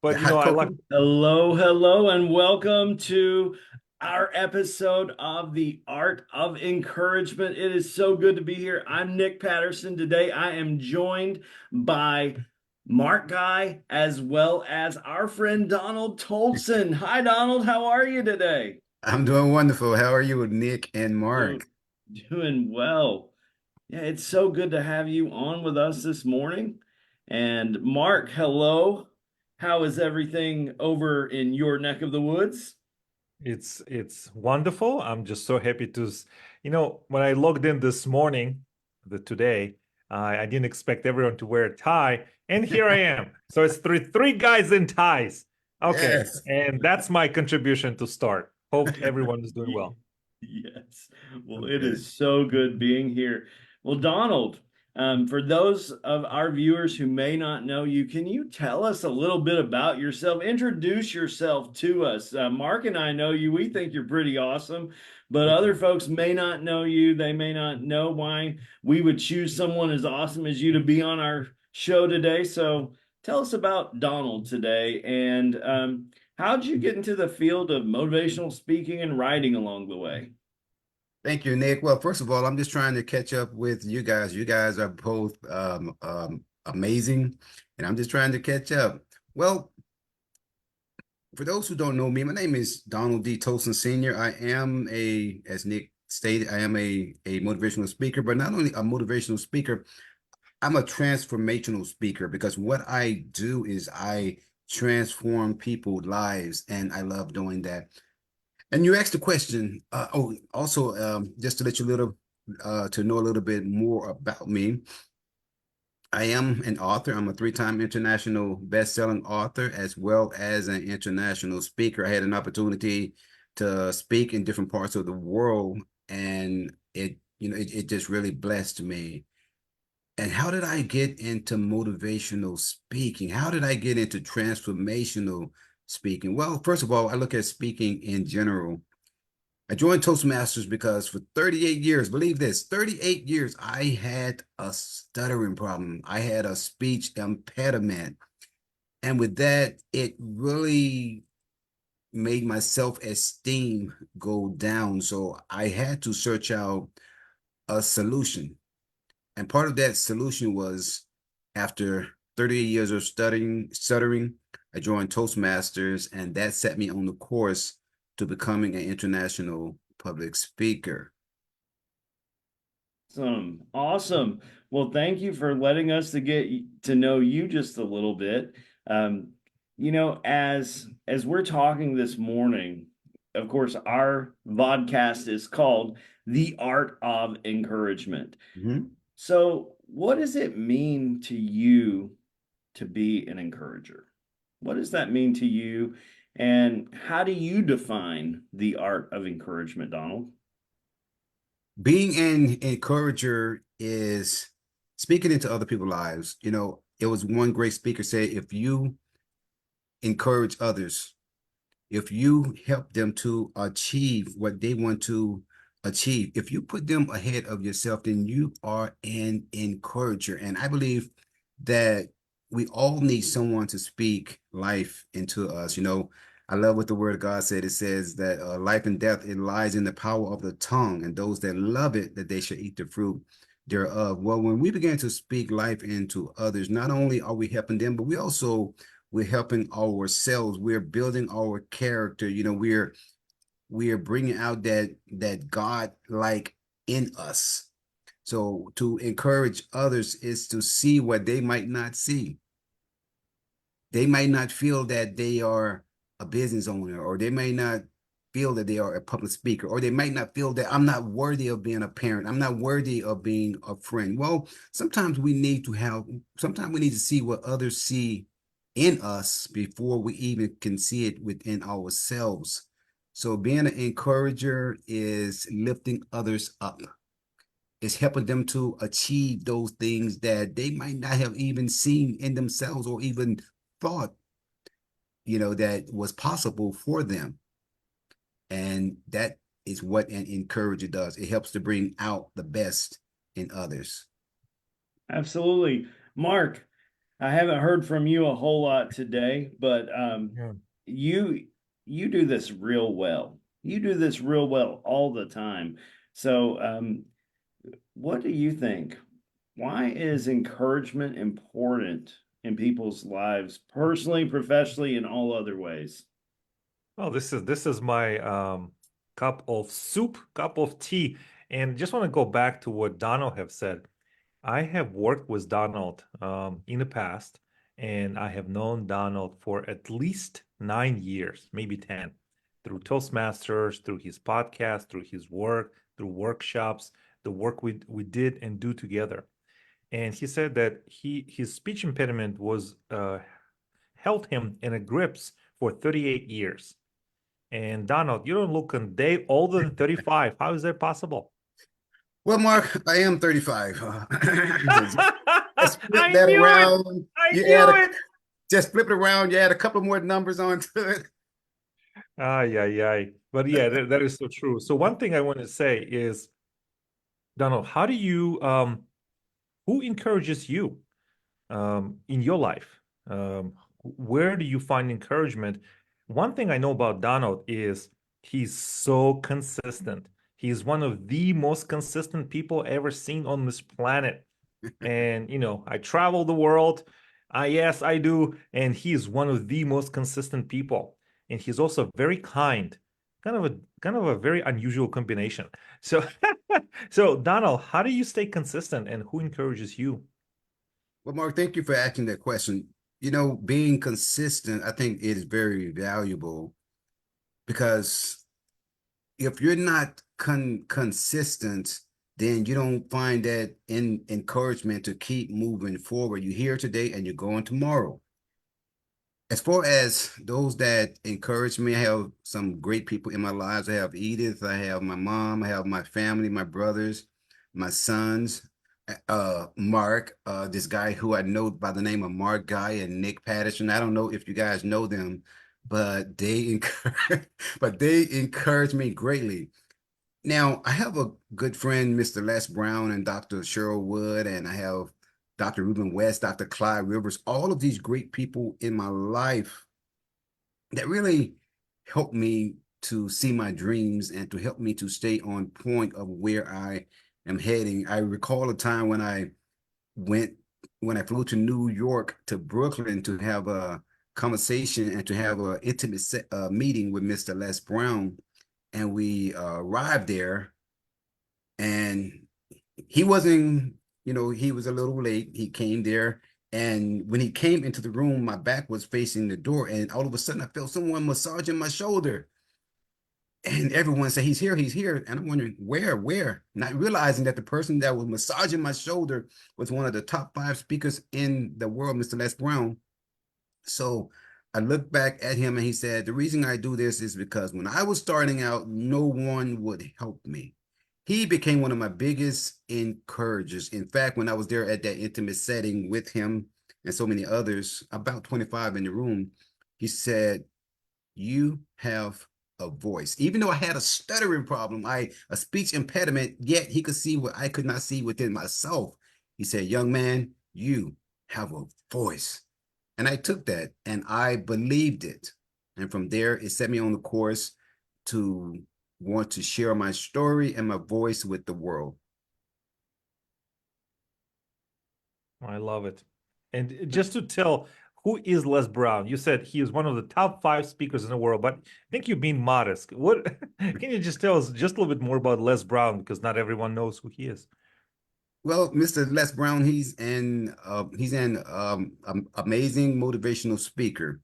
But The you know, hot I like cocoa. Hello, hello, and welcome to our episode of The Art of Encouragement. It is so good to be here. I'm Nick Patterson. Today I am joined by Mark Gai as well as our friend Donald Tolson. Hi, Donald. How are you today? I'm doing wonderful. How are you, Nick and Do- Mark? Doing well. Yeah, it's so good to have you on with us this morning. And Mark, hello. How is everything over in your neck of the woods? it's wonderful. I'm just so happy when I logged in this morning, today, I didn't expect everyone to wear a tie, and here I am. So it's three guys in ties. Okay, Yes. and that's my contribution to start. Hope everyone is doing well. Yes. Well, it Okay. is so good being here. Well, Donald, for those of our viewers who may not know you, can you tell us a little bit about yourself? Introduce yourself to us. Mark and I know you. We think you're pretty awesome, but Thank other you. folks may not know you. They may not know why we would choose someone as awesome as you to be on our show today. So tell us about Donald today and how'd you get into the field of motivational speaking and writing along the way? Thank you, Nick. Well, first of all, I'm just trying to catch up with you guys. You guys are both amazing, and I'm just trying to catch up. Well, for those who don't know me, my name is Donald D. Tolson Sr. I am as Nick stated, I am a motivational speaker, but not only a motivational speaker, I'm a transformational speaker because what I do is I transform people's lives, and I love doing that. And you asked the question. Also, just to let you to know a little bit more about me. I am an author. I'm a three-time international best-selling author, as well as an international speaker. I had an opportunity to speak in different parts of the world, and it just really blessed me. And how did I get into motivational speaking? How did I get into transformational speaking? Well, first of all, I look at speaking in general. I joined Toastmasters because for 38 years, believe this, 38 years, I had a stuttering problem. I had a speech impediment. And with that, it really made my self-esteem go down. So I had to search out a solution. And part of that solution was after 38 years of stuttering, I joined Toastmasters, and that set me on the course to becoming an international public speaker. Awesome. Awesome. Well, thank you for letting us to get to know you just a little bit. Um, as we're talking this morning, of course, our vodcast is called The Art of Encouragement. Mhm. So, what does it mean to you to be an encourager? What does that mean to you? And how do you define the art of encouragement, Donald? Being an encourager is speaking into other people's lives. It was one great speaker said, if you encourage others, if you help them to achieve what they want to achieve, if you put them ahead of yourself, then you are an encourager. And I believe that we all need someone to speak life into us. I love what the word of God said. It says that life and death, it lies in the power of the tongue, and those that love it, that they should eat the fruit thereof. Well, when we begin to speak life into others, not only are we helping them, but we're helping ourselves. We're building our character. We're bringing out that God like in us. So to encourage others is to see what they might not see. They might not feel that they are a business owner, or they may not feel that they are a public speaker, or they might not feel that I'm not worthy of being a parent. I'm not worthy of being a friend. Well, sometimes we need to see what others see in us before we even can see it within ourselves. So being an encourager is lifting others up. It's helping them to achieve those things that they might not have even seen in themselves or even thought, that was possible for them. And that is what an encourager does. It helps to bring out the best in others. Absolutely. Mark, I haven't heard from you a whole lot today, but Yeah. you you do this real well. You do this real well all the time. So, what do you think? Why is encouragement important in people's lives, personally, professionally, and all other ways? Well, this is my cup of soup, cup of tea, and just want to go back to what Donald have said. I have worked with Donald in the past, and I have known Donald for at least 9 years, maybe 10, through Toastmasters, through his podcast, through his work, through workshops, the work we did and do together. And he said that his speech impediment was held him in a grips for 38 years. And Donald, you don't look a day older than 35. How is that possible? Well, Mark, I am 35. Just flip I that knew it. around. I You add knew a, it. just flip it around. You add a couple more numbers onto it. Yeah, yeah. But yeah, that is so true. So one thing I want to say is, Donald, how do you who encourages you in your life? Where do you find encouragement? One thing I know about Donald is he's so consistent. He's one of the most consistent people ever seen on this planet. And I travel the world. Yes, I do. And he's one of the most consistent people. And he's also very kind. Kind of a very unusual combination. So so Donald, how do you stay consistent and who encourages you? Well, Mark, thank you for asking that question. Being consistent, I think it is very valuable because if you're not consistent, then you don't find that encouragement to keep moving forward. You're here today and you're going tomorrow. As far as those that encourage me, I have some great people in my lives. I have Edith, I have my mom, I have my family, my brothers, my sons, Mark, this guy who I know by the name of Mark Gai and Nick Patterson. I don't know if you guys know them, but they encourage me greatly. Now, I have a good friend, Mr. Les Brown and Dr. Cheryl Wood, and I have Dr. Ruben West, Dr. Clyde Rivers, all of these great people in my life that really helped me to see my dreams and to help me to stay on point of where I am heading. I recall a time went when I flew to New York to Brooklyn to have a conversation and to have an intimate meeting with Mr. Les Brown. And we arrived there, and he wasn't, he was a little late. He came there, and when he came into the room, my back was facing the door, and all of a sudden I felt someone massaging my shoulder. And everyone said, he's here, he's here. And I'm wondering, where? Not realizing that the person that was massaging my shoulder was one of the top 5 speakers in the world, Mr. Les Brown. So I looked back at him and he said, the reason I do this is because when I was starting out, no one would help me. He became one of my biggest encouragers. In fact, when I was there at that intimate setting with him and so many others, about 25 in the room, he said, you have a voice. Even though I had a stuttering problem, a speech impediment, yet he could see what I could not see within myself. He said, young man, you have a voice. And I took that and I believed it. And from there, it set me on the course to want to share my story and my voice with the world. I love it. And just to tell, who is Les Brown? You said he is one of the top 5 speakers in the world, but I think you're being modest. What can you just tell us just a little bit more about Les Brown because not everyone knows who he is. Well, Mr. Les Brown, he's an amazing motivational speaker.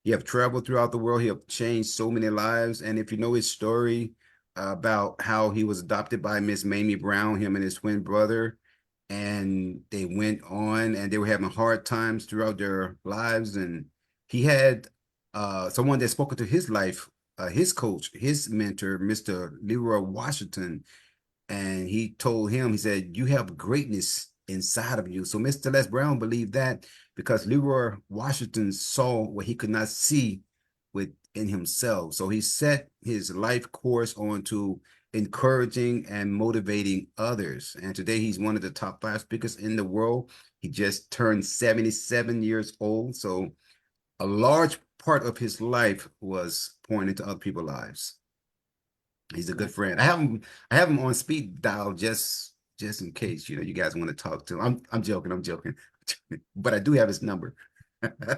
He have traveled throughout the world. He have changed so many lives. And if you know his story about how he was adopted by Miss Mamie Brown, him and his twin brother, and they went on and they were having hard times throughout their lives. And he had someone that spoke into his life, his coach, his mentor, Mr. Leroy Washington, and he told him, he said, you have greatness inside of you. So Mr. Les Brown believed that because Leroy Washington saw what he could not see within himself. So he set his life course onto encouraging and motivating others. And today he's one of the top 5 speakers in the world. He just turned 77 years old. So a large part of his life was pouring into other people's lives. He's a good friend. I have him on speed dial just in case, you guys want to talk to him. I'm joking, but I do have his number.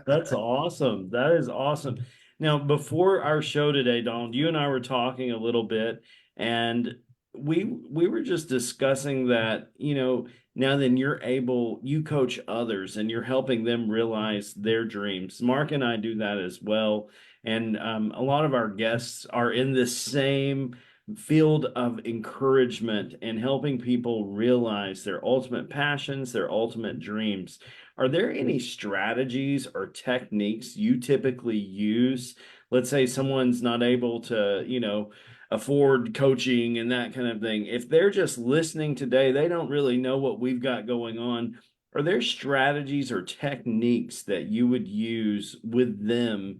That's awesome. That is awesome. Now, before our show today, Donald, you and I were talking a little bit, and we were just discussing that, now then you coach others and you're helping them realize their dreams. Mark and I do that as well. And a lot of our guests are in this same field of encouragement and helping people realize their ultimate passions, their ultimate dreams. Are there any strategies or techniques you typically use? Let's say someone's not able to, afford coaching and that kind of thing. If they're just listening today, they don't really know what we've got going on. Are there strategies or techniques that you would use with them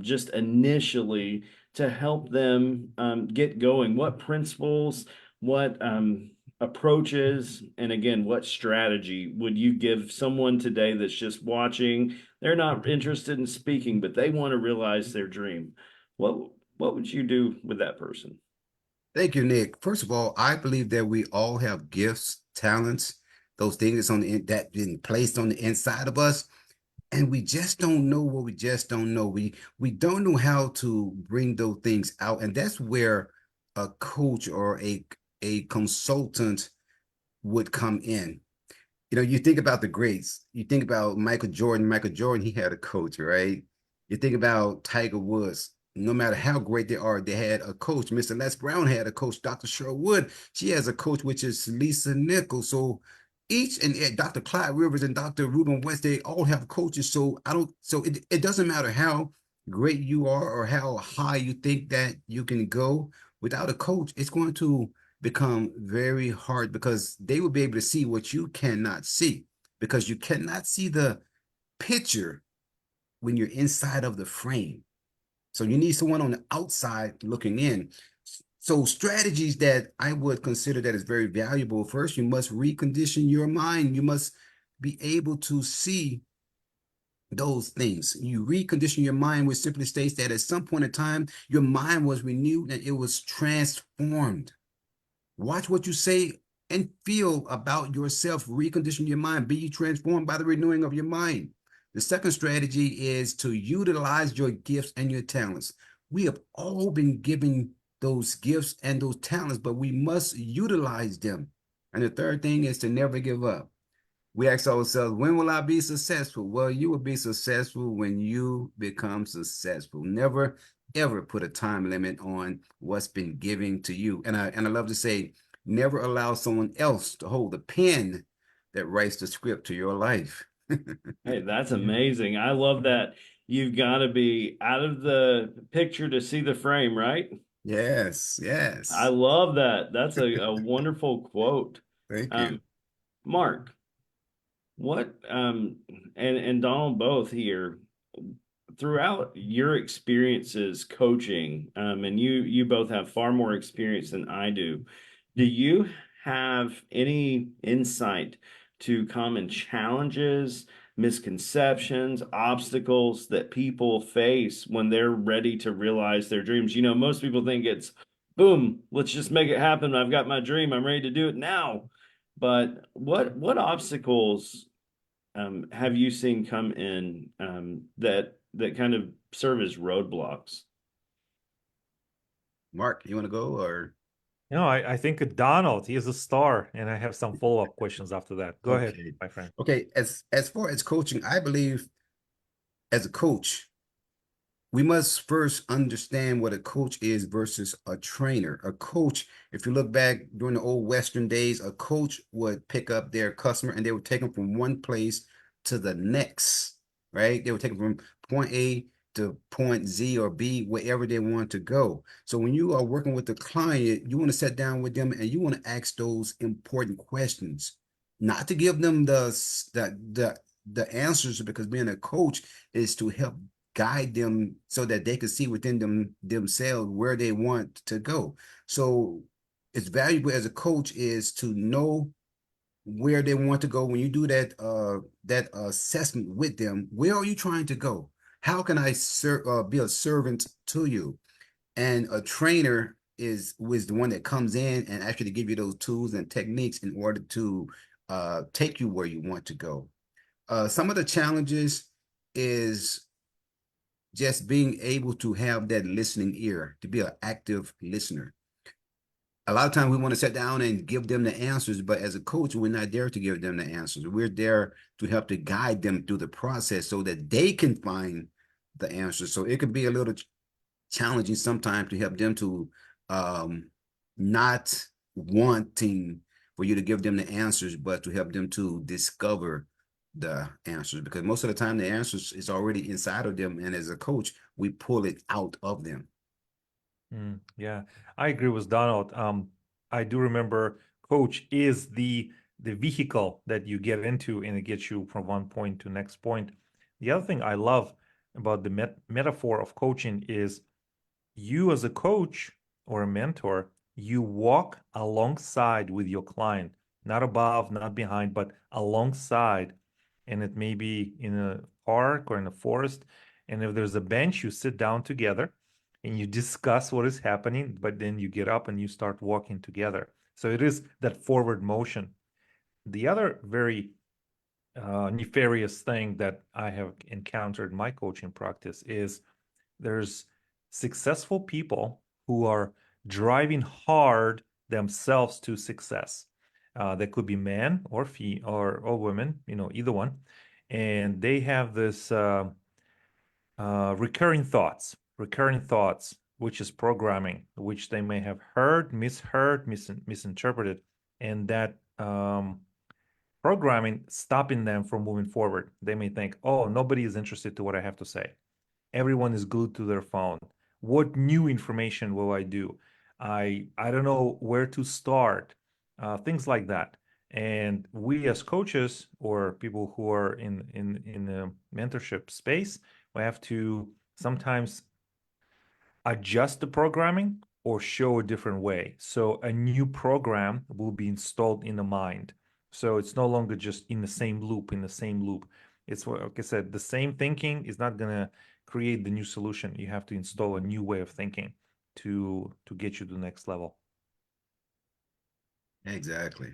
just initially to help them get going? What principles, what approaches, and again, what strategy would you give someone today that's just watching? They're not interested in speaking, but they want to realize their dream. What would you do with that person? Thank you, Nick. First of all, I believe that we all have gifts, talents, those things that's that been placed on the inside of us, and we just don't know what we just don't know. We don't know how to bring those things out, and that's where a coach or a consultant would come in. You think about the greats. You think about Michael Jordan. Michael Jordan, he had a coach, right? You think about Tiger Woods. No matter how great they are, they had a coach. Mr. Les Brown had a coach. Dr. Cheryl Wood, she has a coach, which is Lisa Nichols. So each and Dr. Clyde Rivers and Dr. Ruben West, they all have coaches. So it doesn't matter how great you are or how high you think that you can go without a coach, it's going to become very hard because they will be able to see what you cannot see because you cannot see the picture when you're inside of the frame. So you need someone on the outside looking in. So strategies that I would consider that is very valuable. First, you must recondition your mind. You must be able to see those things. You recondition your mind, which simply states that at some point in time, your mind was renewed and it was transformed. Watch what you say and feel about yourself. Recondition your mind. Be transformed by the renewing of your mind. The second strategy is to utilize your gifts and your talents. We have all been given those gifts and those talents, but we must utilize them. And the third thing is to never give up. We ask ourselves, when will I be successful? Well, you will be successful when you become successful. Never, ever put a time limit on what's been given to you. And I love to say, never allow someone else to hold the pen that writes the script to your life. Hey, that's amazing. I love that. You've got to be out of the picture to see the frame, right? Yes, I yes. love that. That's a wonderful quote. Thank you. Um, Mark, what and Donald both here, throughout your experiences coaching, and you both have far more experience than I do. Do you have any insight to common challenges, misconceptions, obstacles that people face when they're ready to realize their dreams? Most people think it's boom, let's just make it happen. I've got my dream. I'm ready to do it now. But what obstacles have you seen come in that kind of serve as roadblocks? Mark, you want to go or? I think Donald, he is a star, and I have some follow-up questions after that. Go ahead, Okay. my friend. Okay. As far as coaching, I believe as a coach, we must first understand what a coach is versus a trainer. A coach, if you look back during the old Western days, a coach would pick up their customer and they would take them from one place to the next, right? They would take them from point A to point Z or B, wherever they want to go. So when you are working with the client, you want to sit down with them and you want to ask those important questions, not to give them the answers, because being a coach is to help guide them so that they can see within themselves where they want to go. So it's valuable as a coach is to know where they want to go when you do that assessment with them. Where are you trying to go? How can I be a servant to you? And a trainer was the one that comes in and actually give you those tools and techniques in order to take you where you want to go. Some of the challenges is just being able to have that listening ear, to be an active listener. A lot of times we want to sit down and give them the answers, but as a coach, we're not there to give them the answers. We're there to help to guide them through the process so that they can find the answers. So it could be a little challenging sometimes to help them to not wanting for you to give them the answers, but to help them to discover the answers, because most of the time the answers is already inside of them, and as a coach we pull it out of them. Yeah, I agree with Donald. I do remember coach is the vehicle that you get into and it gets you from one point to next point. The other thing I love about the metaphor of coaching is you as a coach or a mentor, you walk alongside with your client, not above, not behind, but alongside. And it may be in a park or in a forest. And if there's a bench, you sit down together and you discuss what is happening, but then you get up and you start walking together. So it is that forward motion. The other very nefarious thing that I have encountered in my coaching practice is there's successful people who are driving hard themselves to success. They could be men or or women, either one, and they have this recurring thoughts, which is programming, which they may have heard, misheard, misinterpreted, and that programming stopping them from moving forward. They may think, "Oh, nobody is interested to what I have to say. Everyone is glued to their phone. What new information will I do? I don't know where to start." Things like that. And we as coaches or people who are in the mentorship space, we have to sometimes adjust the programming or show a different way. So a new program will be installed in the mind. So it's no longer just in the same loop, It's like I said, the same thinking is not gonna create the new solution. You have to install a new way of thinking to get you to the next level. Exactly.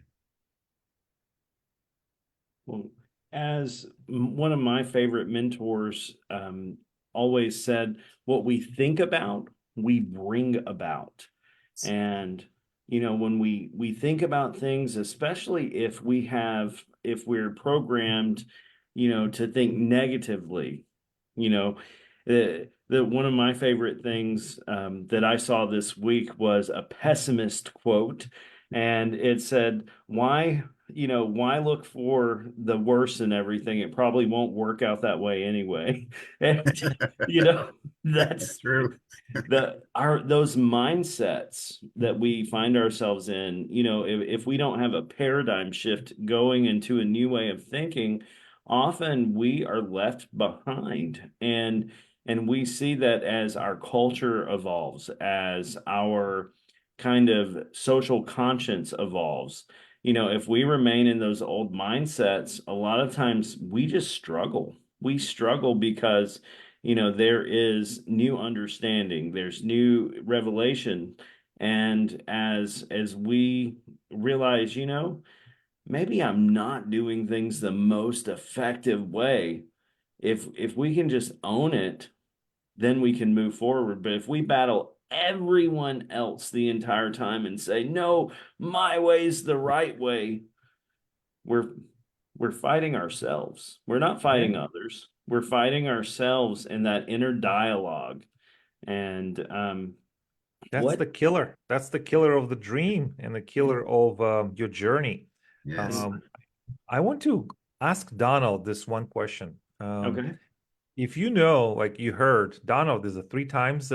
Well, as one of my favorite mentors always said, what we think about, we bring about. And when we think about things, especially if we're programmed, to think negatively, you know, the one of my favorite things that I saw this week was a pessimist quote, and it said, why look for the worst in everything? It probably won't work out that way anyway. And That's that's true. those mindsets that we find ourselves in, if we don't have a paradigm shift going into a new way of thinking, often we are left behind. And we see that as our culture evolves, as our kind of social conscience evolves. If we remain in those old mindsets, a lot of times we just struggle. We struggle because, there is new understanding, there's new revelation. And as we realize, maybe I'm not doing things the most effective way. If we can just own it, then we can move forward. But if we battle everyone else the entire time and say, no, my way's the right way, we're we're fighting ourselves. We're not fighting others. We're fighting ourselves in that inner dialogue. And That's the killer. That's the killer of the dream and the killer of your journey. Yes. Um, I want to ask Donald this one question. okay. If like you heard, Donald is a three times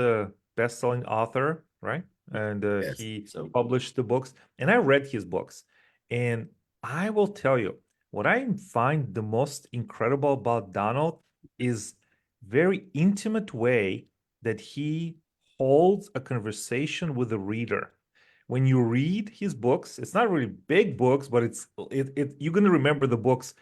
best-selling author, right? And Yes. he So published the books, and I read his books. And I will tell you, what I find the most incredible about Donald is very intimate way that he holds a conversation with the reader. when you read his books, it's not really big books, but you're going to remember the books,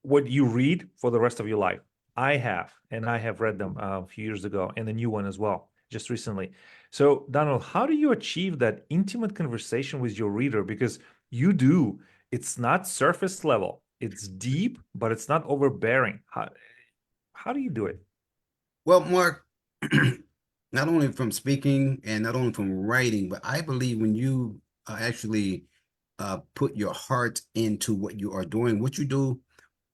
what you read for the rest of your life. I have read them a few years ago, and a new one as well, just recently. So, Donald, how do you achieve that intimate conversation with your reader? Because you do, it's not surface level, it's deep, but it's not overbearing. How do you do it? Well, Mark, not only from speaking and not only from writing, but I believe when you actually put your heart into what you are doing, what you do,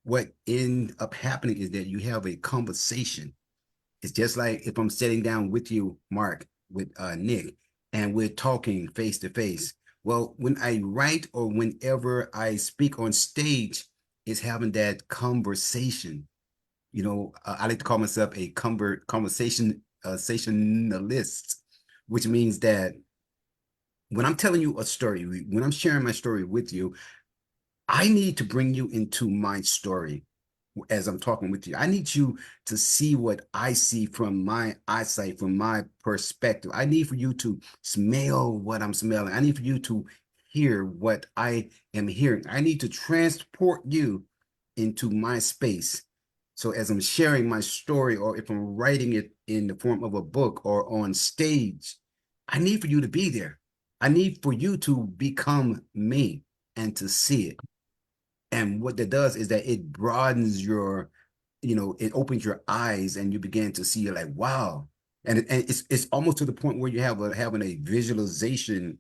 what end up happening is that you have a conversation. It's just like if I'm sitting down with you, Mark, with Nick, and we're talking face to face. Well, when I write or whenever I speak on stage, is having that conversation. I like to call myself a conversationalist, which means that when I'm telling you a story, when I'm sharing my story with you, I need to bring you into my story as I'm talking with you. I need you to see what I see from my eyesight, from my perspective. I need for you to smell what I'm smelling. I need for you to hear what I am hearing. I need to transport you into my space. So as I'm sharing my story, or if I'm writing it in the form of a book or on stage, I need for you to be there. I need for you to become me and to see it. And what that does is that it broadens it opens your eyes and you begin to see, you're like, wow. And it's almost to the point where you having a visualization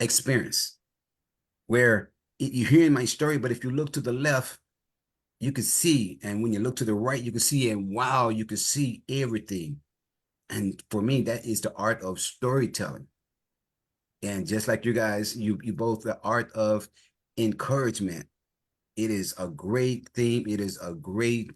experience where you're hearing my story, but if you look to the left, you can see, and when you look to the right, you can see, and wow, you can see everything. And for me, that is the art of storytelling. And just like you guys, you both, the art of encouragement. It is a great theme. It is a great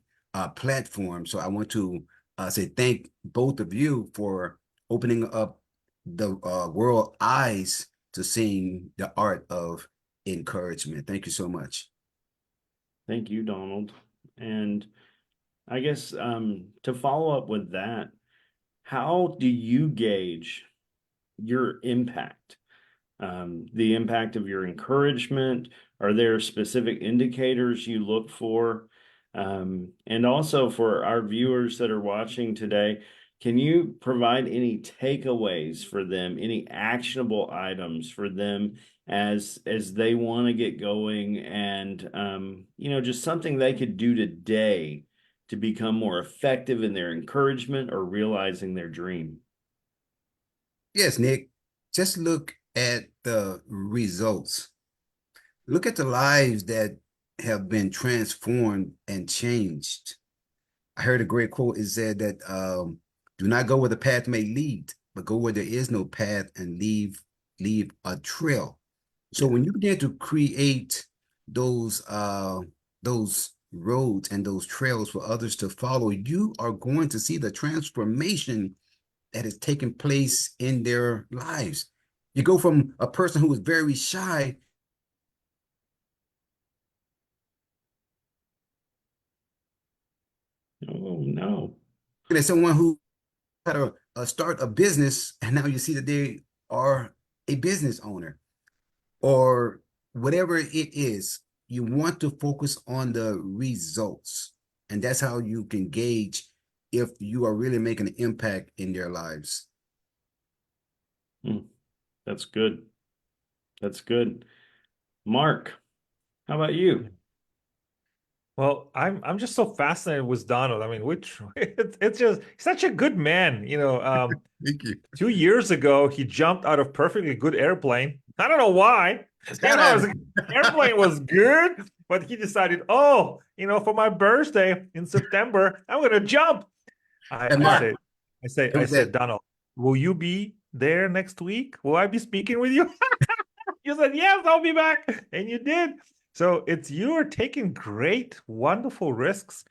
platform. So I want to say thank both of you for opening up the world eyes to seeing the art of encouragement. Thank you so much. Thank you, Donald. And I guess to follow up with that, how do you gauge your impact? The impact of your encouragement? Are there specific indicators you look for? And also for our viewers that are watching today, can you provide any takeaways for them, any actionable items for them as they want to get going, and just something they could do today to become more effective in their encouragement or realizing their dream? Yes, Nick, just look at the results. Look at the lives that have been transformed and changed. I heard a great quote. It said that do not go where the path may lead, but go where there is no path and leave a trail. So when you begin to create those roads and those trails for others to follow, you are going to see the transformation that is taking place in their lives. You go from a person who was very shy Oh, no. to someone who had to start a business, and now you see that they are a business owner or whatever it is. You want to focus on the results, and that's how you can gauge if you are really making an impact in their lives. That's good. That's good. Mark, how about you? Well, I'm just so fascinated with Donald. I mean, which it's just such a good man. Thank you. 2 years ago he jumped out of perfectly good airplane. I don't know why. Skydiving. The airplane was good, but he decided, oh, for my birthday in September, I'm gonna jump. I, And I Mark, said, I say, it I was said, that. Donald, will you be there next week? Will I be speaking with you? You said, yes, I'll be back. And you did. So you're taking great, wonderful risks,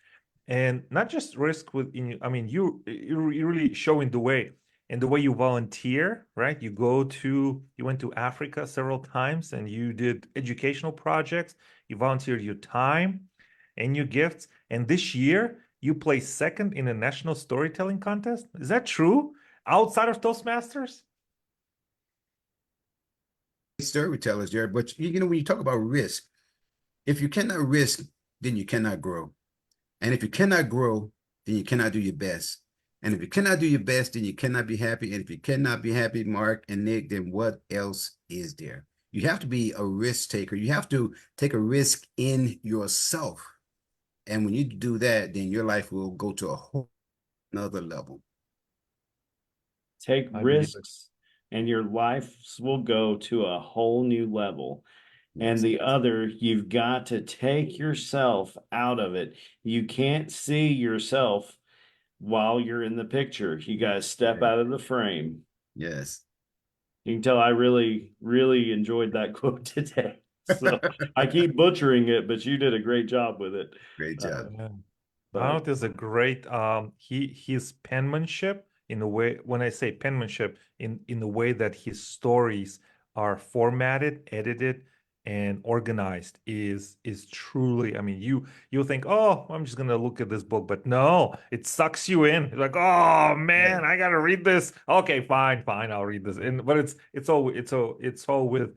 and not just risk I mean, you're really showing the way, and the way you volunteer, right? You went to Africa several times and you did educational projects. You volunteered your time and your gifts. And this year you placed second in a national storytelling contest. Is that true? Outside of Toastmasters? storytellers there. But you know, when you talk about risk, if you cannot risk, then you cannot grow. And if you cannot grow, then you cannot do your best. And if you cannot do your best, then you cannot be happy. And if you cannot be happy, Mark and Nick, then what else is there? You have to be a risk taker. You have to take a risk in yourself. And when you do that, then your life will go to a whole another level. Take I believe it. risks, and your lives will go to a whole new level. And Yes. the other, you've got to take yourself out of it. You can't see yourself while you're in the picture. You got to step Yeah. out of the frame. Yes. You can tell I really, really enjoyed that quote today. So I keep butchering it, but you did a great job with it. Great Uh, job. Yeah. but Donald is a great his penmanship in a way, when I say penmanship, in the way that his stories are formatted, edited, and organized is truly, I mean, you think, oh, I'm just gonna look at this book, but no, it sucks you in. It's like, oh Right. man, I gotta read this. Okay, fine, I'll read this. And but it's all with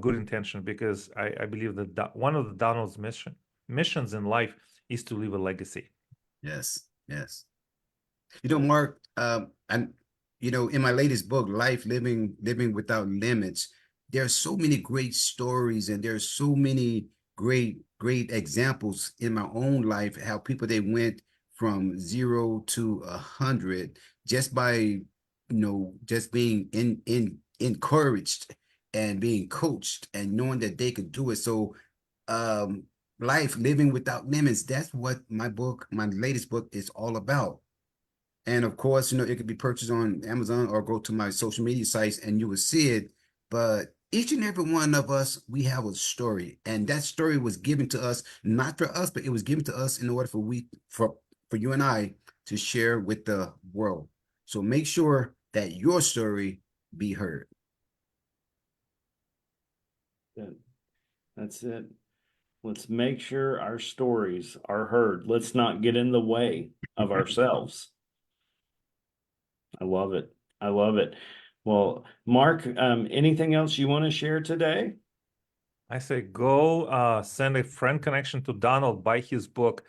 good intention, because I believe that one of the Donald's missions in life is to leave a legacy. Yes. Yes. You know, Mark, and you know, in my latest book, Life Living Without Limits, there are so many great stories and there's so many great examples in my own life, how people they went from 0 to 100 just by, just being encouraged and being coached and knowing that they could do it. So um life living without limits, that's what my latest book is all about. And of course, it could be purchased on Amazon or go to my social media sites and you will see it. But each and every one of us, we have a story. And that story was given to us, not for us, but it was given to us in order for you and I to share with the world. So make sure that your story be heard. that's it. Let's make sure our stories are heard. Let's not get in the way of ourselves. I love it. I love it. Well, Mark, anything else you want to share today? I say go send a friend connection to Donald, buy his book,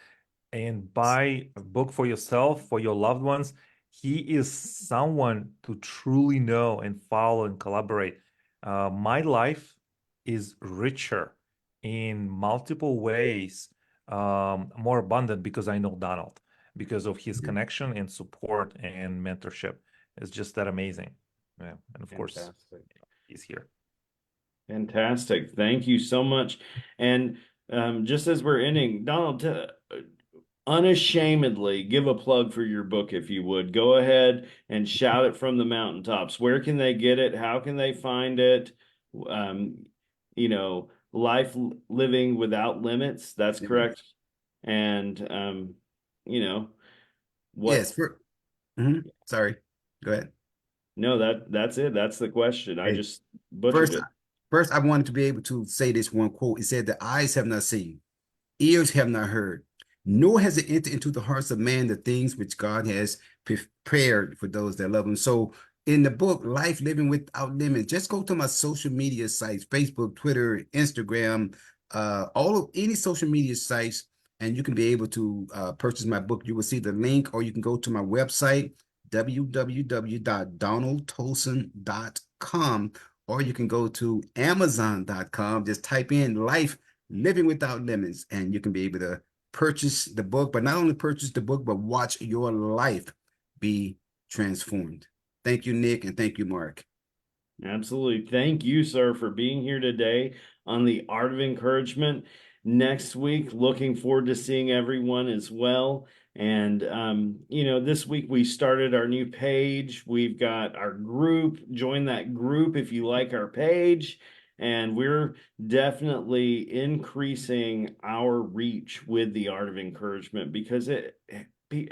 and buy a book for yourself, for your loved ones. He is someone to truly know and follow and collaborate. My life is richer in multiple ways, more abundant, because I know Donald, because of his connection and support and mentorship. It's just that amazing. Yeah. And of course, Fantastic. he's here. Fantastic. Thank you so much. And just as we're ending, Donald, unashamedly give a plug for your book if you would. Go ahead and shout it from the mountaintops. Where can they get it? How can they find it? Um, Life living without limits. That's Yes. correct. And you know, Yes. what Sorry. Go ahead. no, that's it. That's the question. I Hey, just butchered first, it. first, I wanted to be able to say this one quote. It said, "The eyes have not seen, ears have not heard, nor has it entered into the hearts of man the things which God has prepared for those that love him." So in the book, Life Living Without Limits, just go to my social media sites, Facebook, Twitter, Instagram, all of any social media sites, and you can be able to purchase my book. You will see the link, or you can go to my website, www.donaldtolson.com, or you can go to Amazon.com. Just type in Life Living Without Limits, and you can be able to purchase the book, but not only purchase the book, but watch your life be transformed. Thank you, Nick, and thank you, Mark. Absolutely. Thank you, sir, for being here today on the Art of Encouragement. Next week, looking forward to seeing everyone as well. And, this week we started our new page. We've got our group. Join that group if you like our page. And we're definitely increasing our reach with the Art of Encouragement because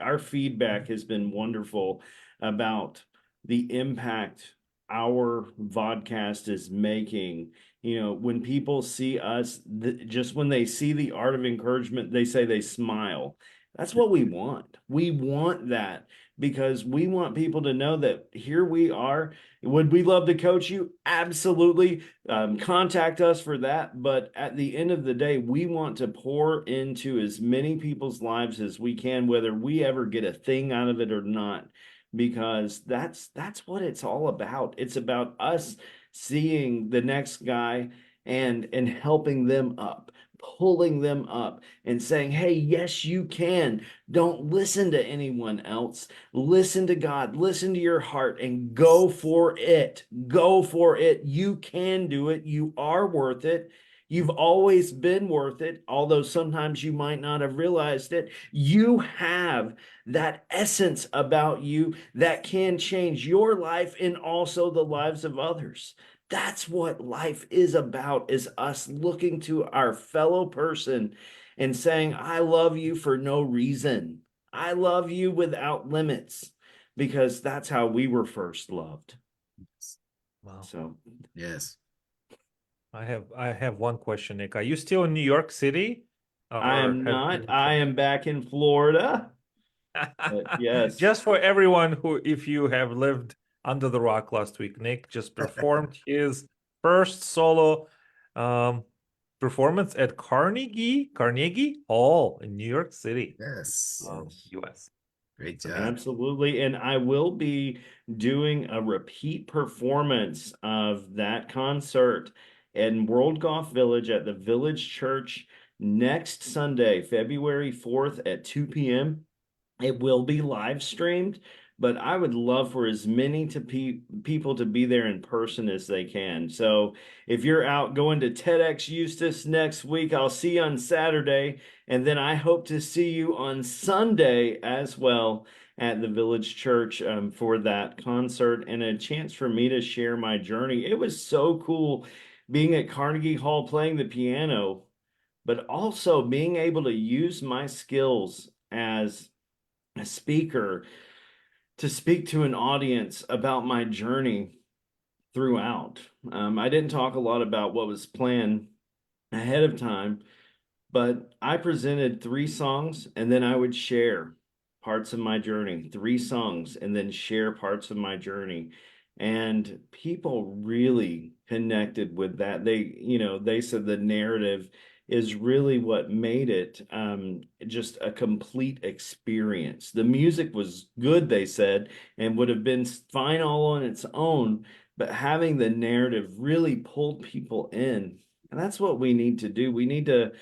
our feedback has been wonderful about the impact our vodcast is making. When people see us, just when they see the Art of Encouragement, they say they smile. That's what we want. We want that because we want people to know that here we are. Would we love to coach you? Absolutely. Contact us for that. But at the end of the day, we want to pour into as many people's lives as we can, whether we ever get a thing out of it or not, because that's what it's all about. It's about us seeing the next guy and helping them up, pulling them up and saying, hey, yes, you can. Don't listen to anyone else. Listen to God, listen to your heart, and go for it. Go for it. You can do it. You are worth it. You've always been worth it, although sometimes you might not have realized it. You have that essence about you that can change your life and also the lives of others. That's what life is about, is us looking to our fellow person and saying, I love you for no reason. I love you without limits, because that's how we were first loved. Wow. So Yes. I have one question, Nick. Are you still in New York City, I or am have not. you I am back in Florida. Yes. Just for everyone who, if you have lived under the rock last week, Nick just performed his first solo um, performance at Carnegie Hall in New York City, Yes. US. Great job. Absolutely. And I will be doing a repeat performance of that concert in World Golf Village at the Village Church next Sunday, February 4th at 2 p.m. It will be live streamed, but I would love for as many people to be there in person as they can. So if you're out going to TEDx Eustis next week, I'll see you on Saturday. And then I hope to see you on Sunday as well at the Village Church for that concert and a chance for me to share my journey. It was so cool being at Carnegie Hall playing the piano, but also being able to use my skills as a speaker to speak to an audience about my journey throughout. I didn't talk a lot about what was planned ahead of time, but I presented 3 songs and then I would share parts of my journey, 3 songs, and then share parts of my journey. And people really connected with that. They said the narrative is really what made it just a complete experience. The music was good, they said, and would have been fine all on its own, but having the narrative really pulled people in. And that's what we need to do. We need to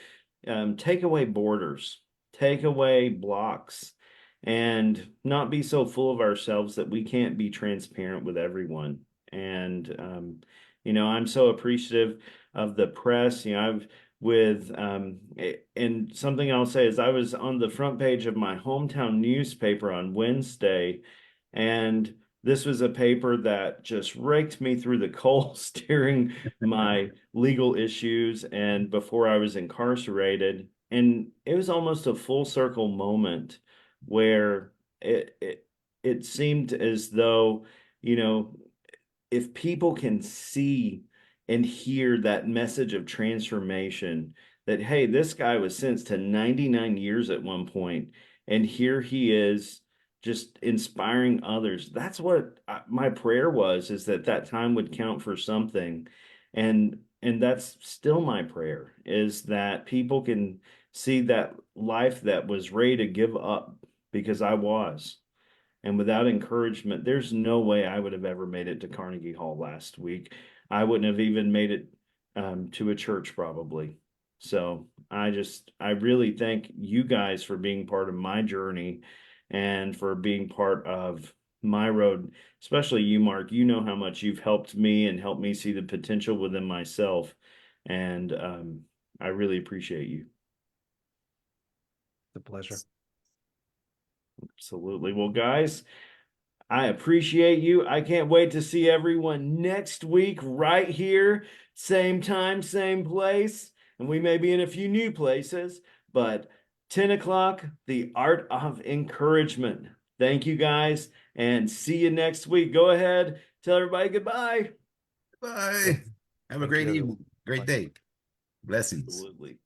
take away borders, take away blocks, and not be so full of ourselves that we can't be transparent with everyone. And I'm so appreciative of the press. I've with and something I'll say is I was on the front page of my hometown newspaper on Wednesday, and this was a paper that just raked me through the coals during my legal issues and before I was incarcerated. And it was almost a full circle moment where it seemed as though, you know, if people can see and hear that message of transformation, that hey, this guy was sentenced to 99 years at one point, and here he is just inspiring others. That's what my prayer was, is that time would count for something. And that's still my prayer, is that people can see that life that was ready to give up, because I was. And without encouragement, there's no way I would have ever made it to Carnegie Hall last week. I wouldn't have even made it to a church probably. So I really thank you guys for being part of my journey and for being part of my road, especially you, Mark. You know how much you've helped me and helped me see the potential within myself. And I really appreciate you. It's a pleasure. Absolutely. Well, guys, I appreciate you. I can't wait to see everyone next week right here, same time, same place. And we may be in a few new places, but 10 o'clock, the art of encouragement. Thank you guys, and see you next week. Go ahead, tell everybody goodbye. Bye. Have a Thank great you, evening. everyone. Great Bye. day. Blessings. Absolutely.